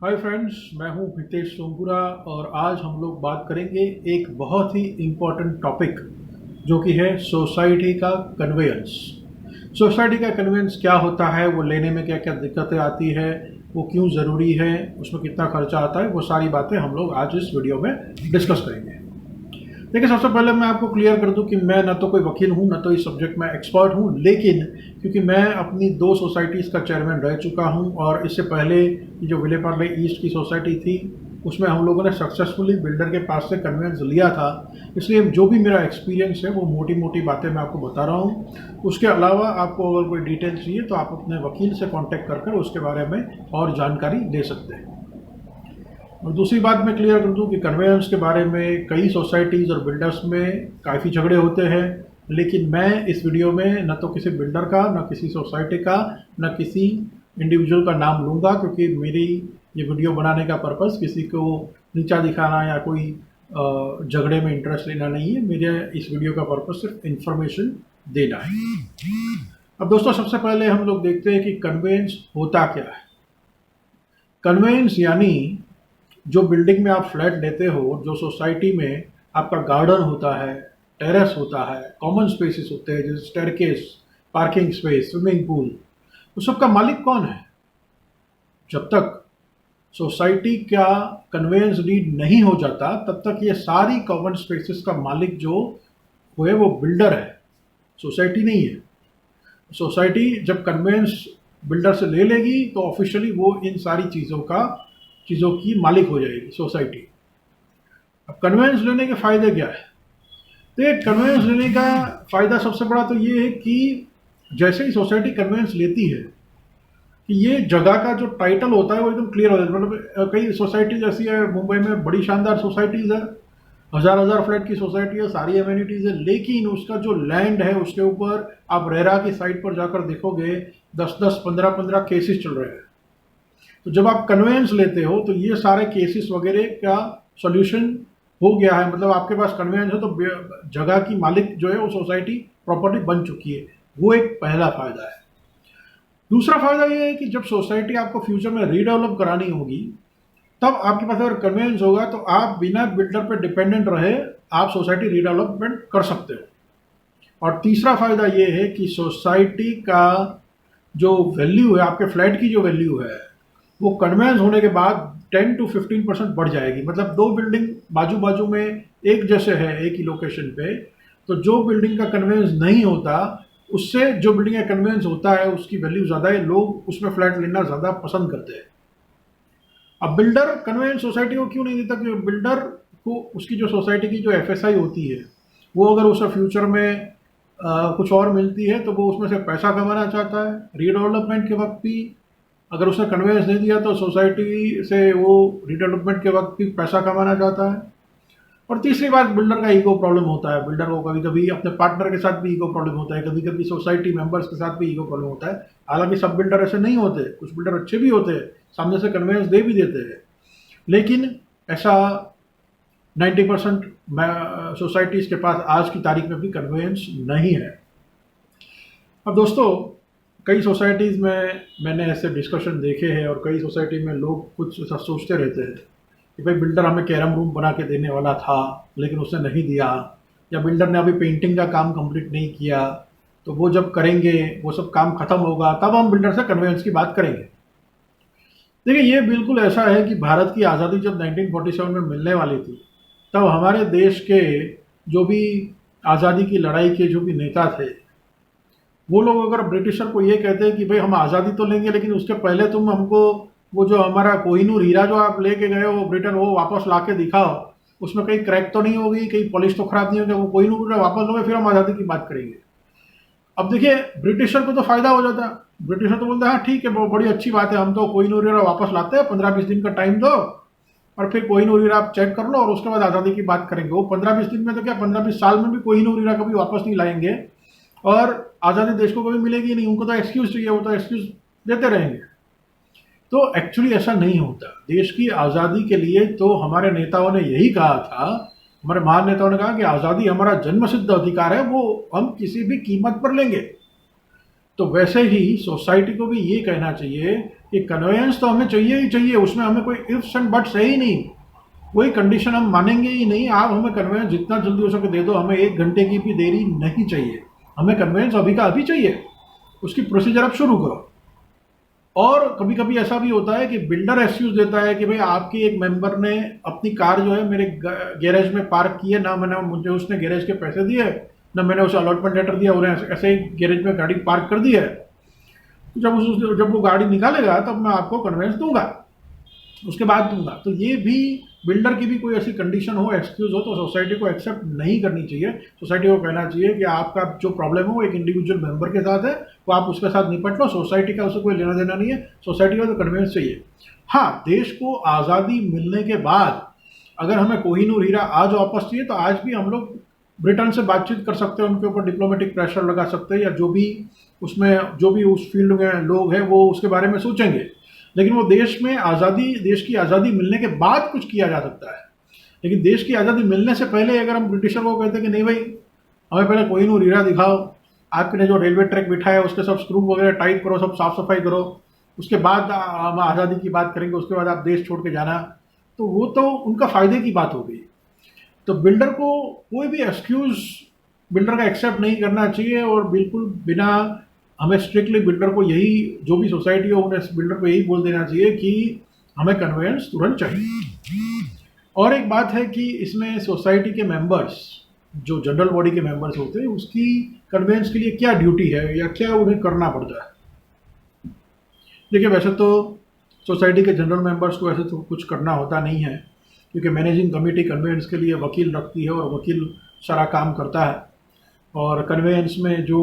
Hi friends, मैं हूं हितेश सोमपुरा और आज हम लोग बात करेंगे एक बहुत ही इम्पोर्टेंट टॉपिक जो कि है सोसाइटी का कन्वेंस। सोसाइटी का कन्वेंस क्या होता है, वो लेने में क्या क्या दिक्कतें आती है, वो क्यों ज़रूरी है, उसमें कितना खर्चा आता है, वो सारी बातें हम लोग आज इस वीडियो में डिस्कस करेंगे। देखिए, सबसे पहले मैं आपको क्लियर कर दूं कि मैं ना तो कोई वकील हूं, ना तो इस सब्जेक्ट में एक्सपर्ट हूं, लेकिन क्योंकि मैं अपनी 2 सोसाइटीज़ का चेयरमैन रह चुका हूं और इससे पहले जो विले पार्ले ईस्ट की सोसाइटी थी उसमें हम लोगों ने सक्सेसफुली बिल्डर के पास से कन्वेंस लिया था, इसलिए जो भी मेरा एक्सपीरियंस है वो मोटी मोटी बातें मैं आपको बता रहा हूँ। उसके अलावा आपको अगर कोई डिटेल चाहिए तो आप अपने वकील से कॉन्टेक्ट कर उसके बारे में और जानकारी ले सकते हैं। और दूसरी बात मैं क्लियर कर दूं कि कन्वेंस के बारे में कई सोसाइटीज़ और बिल्डर्स में काफ़ी झगड़े होते हैं, लेकिन मैं इस वीडियो में न तो किसी बिल्डर का, न किसी सोसाइटी का, न किसी इंडिविजुअल का नाम लूँगा, क्योंकि मेरी ये वीडियो बनाने का पर्पस किसी को नीचा दिखाना या कोई झगड़े में इंटरेस्ट लेना नहीं है। मेरे इस वीडियो का पर्पस सिर्फ इन्फॉर्मेशन देना है। अब दोस्तों, सबसे पहले हम लोग देखते हैं कि कन्वेंस होता क्या है। कन्वेंस यानी जो बिल्डिंग में आप फ्लैट लेते हो, जो सोसाइटी में आपका गार्डन होता है, टेरेस होता है, कॉमन स्पेसेस होते हैं जैसे staircase, parking space, swimming pool, उस सब का मालिक कौन है? जब तक सोसाइटी का कन्वेंस डीड नहीं हो जाता तब तक ये सारी कॉमन स्पेसेस का मालिक जो है वो बिल्डर है, सोसाइटी नहीं है। सोसाइटी जब कन्वेंस बिल्डर से ले लेगी तो ऑफिशियली वो इन सारी चीज़ों की मालिक हो जाएगी सोसाइटी। अब कन्वेंस लेने के फ़ायदे क्या है? तो ये कन्वेंस लेने का फ़ायदा सबसे बड़ा तो ये है कि जैसे ही सोसाइटी कन्वेंस लेती है कि ये जगह का जो टाइटल होता है वो एकदम क्लियर हो जाता है। मतलब कई सोसाइटीज ऐसी है मुंबई में, बड़ी शानदार सोसाइटीज़ है, हज़ार फ्लैट की सोसाइटी है, सारी एम्यूनिटीज़ है, लेकिन उसका जो लैंड है उसके ऊपर आप रेरा की साइट पर जाकर देखोगे 10-10, 15-15 केसेस चल रहे हैं। तो जब आप कन्वेंस लेते हो तो ये सारे केसेस वगैरह का सॉल्यूशन हो गया है। मतलब आपके पास कन्वेंस है तो जगह की मालिक जो है वो सोसाइटी प्रॉपर्टी बन चुकी है। वो एक पहला फ़ायदा है। दूसरा फ़ायदा ये है कि जब सोसाइटी आपको फ्यूचर में रीडेवलप करानी होगी तब आपके पास अगर कन्वेंस होगा तो आप बिना बिल्डर पर डिपेंडेंट रहे आप सोसाइटी रीडेवलपमेंट कर सकते हो। और तीसरा फ़ायदा ये है कि सोसाइटी का जो वैल्यू है, आपके फ्लैट की जो वैल्यू है, वो कन्वेंस होने के बाद 10 to 15% बढ़ जाएगी। मतलब 2 बिल्डिंग बाजू बाजू में एक जैसे है एक ही लोकेशन पे, तो जो बिल्डिंग का कन्वेंस नहीं होता उससे जो बिल्डिंग का कन्वेंस होता है उसकी वैल्यू ज़्यादा है, लोग उसमें फ्लैट लेना ज़्यादा पसंद करते हैं। अब बिल्डर कन्वेंस सोसाइटी को क्यों नहीं देता? क्योंकि बिल्डर को उसकी जो सोसाइटी की जो FSI होती है वो अगर उसे फ्यूचर में कुछ और मिलती है तो वो उसमें से पैसा कमाना चाहता है। रीडेवलपमेंट के वक्त भी अगर उसने कन्वेंस नहीं दिया तो सोसाइटी से वो रीडेवलपमेंट के वक्त भी पैसा कमाना चाहता है। और तीसरी बात, बिल्डर का ईगो प्रॉब्लम होता है। बिल्डर को कभी कभी अपने पार्टनर के साथ भी ईगो प्रॉब्लम होता है, कभी कभी सोसाइटी मेंबर्स के साथ भी ईगो प्रॉब्लम होता है। हालांकि सब बिल्डर ऐसे नहीं होते, कुछ बिल्डर अच्छे भी होते हैं, सामने से कन्वेंस दे भी देते हैं, लेकिन ऐसा 90% सोसाइटीज़ के पास आज की तारीख में भी कन्वेंस नहीं है। अब दोस्तों, कई सोसाइटीज़ में मैंने ऐसे डिस्कशन देखे हैं और कई सोसाइटी में लोग कुछ ऐसा सोचते रहते हैं कि भाई बिल्डर हमें कैरम रूम बना के देने वाला था लेकिन उसने नहीं दिया, या बिल्डर ने अभी पेंटिंग का काम कंप्लीट नहीं किया, तो वो जब करेंगे, वो सब काम खत्म होगा, तब हम बिल्डर से कन्वेंस की बात करेंगे। देखिए, ये बिल्कुल ऐसा है कि भारत की आज़ादी जब 1947 में मिलने वाली थी तब हमारे देश के जो भी आज़ादी की लड़ाई के जो भी नेता थे वो लोग अगर ब्रिटिशर को ये कहते हैं कि भाई हम आज़ादी तो लेंगे लेकिन उसके पहले तुम हमको वो जो हमारा कोहिनूर हीरा जो आप लेके गए हो ब्रिटेन, वो वापस ला के दिखाओ, उसमें कहीं क्रैक तो नहीं होगी, कहीं पॉलिश तो खराब नहीं होगी, वो कोहिनूर हीरा वापस लोगे, फिर हम आज़ादी की बात करेंगे। अब देखिए, ब्रिटिशर को तो फ़ायदा हो जाता है। ब्रिटिशर तो बोलते हैं हाँ ठीक है, बड़ी अच्छी बात है, हम तो कोहिनूर हीरा वापस लाते हैं, 15-20 दिन का टाइम दो और फिर कोहिनूर हीरा आप चेक कर लो और उसके बाद आज़ादी की बात करेंगे। वो 15-20 दिन में तो क्या, 15-20 साल में भी कोहिनूर हीरा कभी वापस नहीं लाएंगे और आज़ादी देश को कभी मिलेगी नहीं। उनको तो एक्सक्यूज़ चाहिए, वो तो एक्सक्यूज़ देते रहेंगे। तो एक्चुअली ऐसा नहीं होता। देश की आज़ादी के लिए तो हमारे नेताओं ने यही कहा था, हमारे महान नेताओं ने कहा कि आज़ादी हमारा जन्मसिद्ध अधिकार है, वो हम किसी भी कीमत पर लेंगे। तो वैसे ही सोसाइटी को भी ये कहना चाहिए कि कन्वेंस तो हमें चाहिए ही चाहिए, उसमें हमें कोई इफ्स एंड बट्स है ही नहीं, कोई कंडीशन हम मानेंगे ही नहीं। आप हमें कन्वेंस जितना जल्दी हो सके दे दो, हमें 1 घंटे की भी देरी नहीं चाहिए, हमें कन्वेंस अभी का अभी चाहिए, उसकी प्रोसीजर आप शुरू करो। और कभी कभी ऐसा भी होता है कि बिल्डर एक्सक्यूज देता है कि भाई आपके एक मेंबर ने अपनी कार जो है मेरे गैरेज में पार्क की है, ना मैंने मुझे उसने गैरेज के पैसे दिए, ना मैंने उसे अलॉटमेंट लेटर दिया, उन्हें ऐसे ही गैरेज में गाड़ी पार्क कर दी है। तो जब वो गाड़ी निकालेगा तब मैं आपको कन्वेंस दूंगा, उसके बाद दूंगा। तो ये भी बिल्डर की भी कोई ऐसी कंडीशन हो, एक्सक्यूज हो, तो सोसाइटी को एक्सेप्ट नहीं करनी चाहिए। सोसाइटी को कहना चाहिए कि आपका जो प्रॉब्लम है वो एक इंडिविजुअल मेंबर के साथ है, वो आप उसके साथ निपट लो, सोसाइटी का उसे कोई लेना देना नहीं है, सोसाइटी को तो कन्वेंस चाहिए। हाँ, देश को आज़ादी मिलने के बाद अगर हमें कोहिनूर हीरा आज वापस चाहिए तो आज भी हम लोग ब्रिटेन से बातचीत कर सकते हैं, उनके ऊपर डिप्लोमेटिक प्रेशर लगा सकते हैं, या जो भी उस फील्ड में लोग हैं वो उसके बारे में सोचेंगे। लेकिन वो देश की आज़ादी मिलने के बाद कुछ किया जा सकता है। लेकिन देश की आज़ादी मिलने से पहले अगर हम ब्रिटिशर को कहते हैं कि नहीं भाई, हमें पहले कोहिनूर हीरा दिखाओ, आपने जो रेलवे ट्रैक बिठाया उसके सब स्क्रू वगैरह टाइट करो, सब साफ सफाई करो, उसके बाद हम आज़ादी की बात करेंगे, उसके बाद आप देश छोड़ के जाना, तो वो तो उनका फ़ायदे की बात हो गई। तो बिल्डर को कोई भी एक्सक्यूज बिल्डर का एक्सेप्ट नहीं करना चाहिए, और बिल्कुल बिना हमें स्ट्रिक्टली बिल्डर को यही, जो भी सोसाइटी हो उन्हें बिल्डर को यही बोल देना चाहिए कि हमें कन्वेंस तुरंत चाहिए। और एक बात है कि इसमें सोसाइटी के मेंबर्स, जो जनरल बॉडी के मेंबर्स होते हैं, उसकी कन्वेंस के लिए क्या ड्यूटी है या क्या उन्हें करना पड़ता है। देखिए, वैसे तो सोसाइटी के जनरल मेंबर्स को ऐसे तो कुछ करना होता नहीं है, क्योंकि मैनेजिंग कमेटी कन्वेंस के लिए वकील रखती है और वकील सारा काम करता है। और कन्वेंस में जो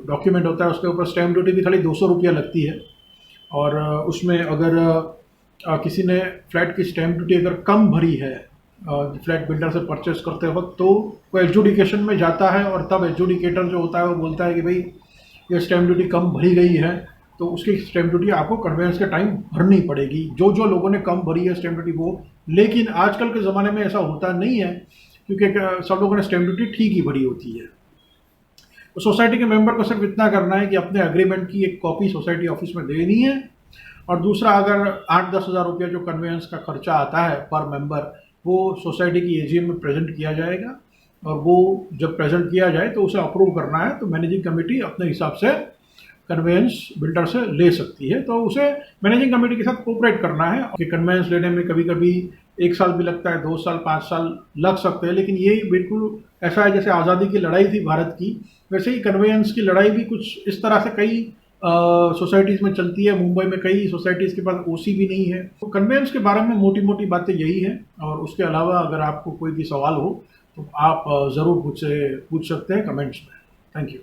डॉक्यूमेंट होता है उसके ऊपर स्टैम्प ड्यूटी भी खाली 200 रुपया लगती है। और उसमें अगर किसी ने फ्लैट की स्टैम्प ड्यूटी अगर कम भरी है फ्लैट बिल्डर से परचेस करते वक्त, तो वो एडजुडिकेशन में जाता है, और तब एडजुडिकेटर जो होता है वो बोलता है कि भाई ये स्टैम्प ड्यूटी कम भरी गई है, तो उसकी स्टैम्प ड्यूटी आपको कन्वेंस के टाइम भरनी पड़ेगी, जो जो लोगों ने कम भरी है स्टैम्प ड्यूटी वो। लेकिन आजकल के ज़माने में ऐसा होता नहीं है, क्योंकि सब लोगों ने स्टैम्प ड्यूटी ठीक ही भरी होती है। तो सोसाइटी के मेंबर को सिर्फ इतना करना है कि अपने एग्रीमेंट की एक कॉपी सोसाइटी ऑफिस में देनी है, और दूसरा, अगर 8-10 हज़ार रुपया जो कन्वेंस का खर्चा आता है पर मेंबर, वो सोसाइटी की एजीएम में प्रेजेंट किया जाएगा, और वो जब प्रेजेंट किया जाए तो उसे अप्रूव करना है, तो मैनेजिंग कमेटी अपने हिसाब से कन्वेंस बिल्डर से ले सकती है। तो उसे मैनेजिंग कमेटी के साथ कोऑपरेट करना है कि कन्वेंस लेने में कभी कभी 1 साल भी लगता है, 2 साल, 5 साल लग सकते हैं, लेकिन ये बिल्कुल ऐसा है जैसे आज़ादी की लड़ाई थी भारत की, वैसे ही कन्वेंस की लड़ाई भी कुछ इस तरह से कई सोसाइटीज़ में चलती है। मुंबई में कई सोसाइटीज़ के पास ओसी भी नहीं है। तो कन्वेंस के बारे में मोटी मोटी बातें यही हैं, और उसके अलावा अगर आपको कोई भी सवाल हो तो आप ज़रूर मुझसे पूछ सकते हैं कमेंट्स में। Thank you.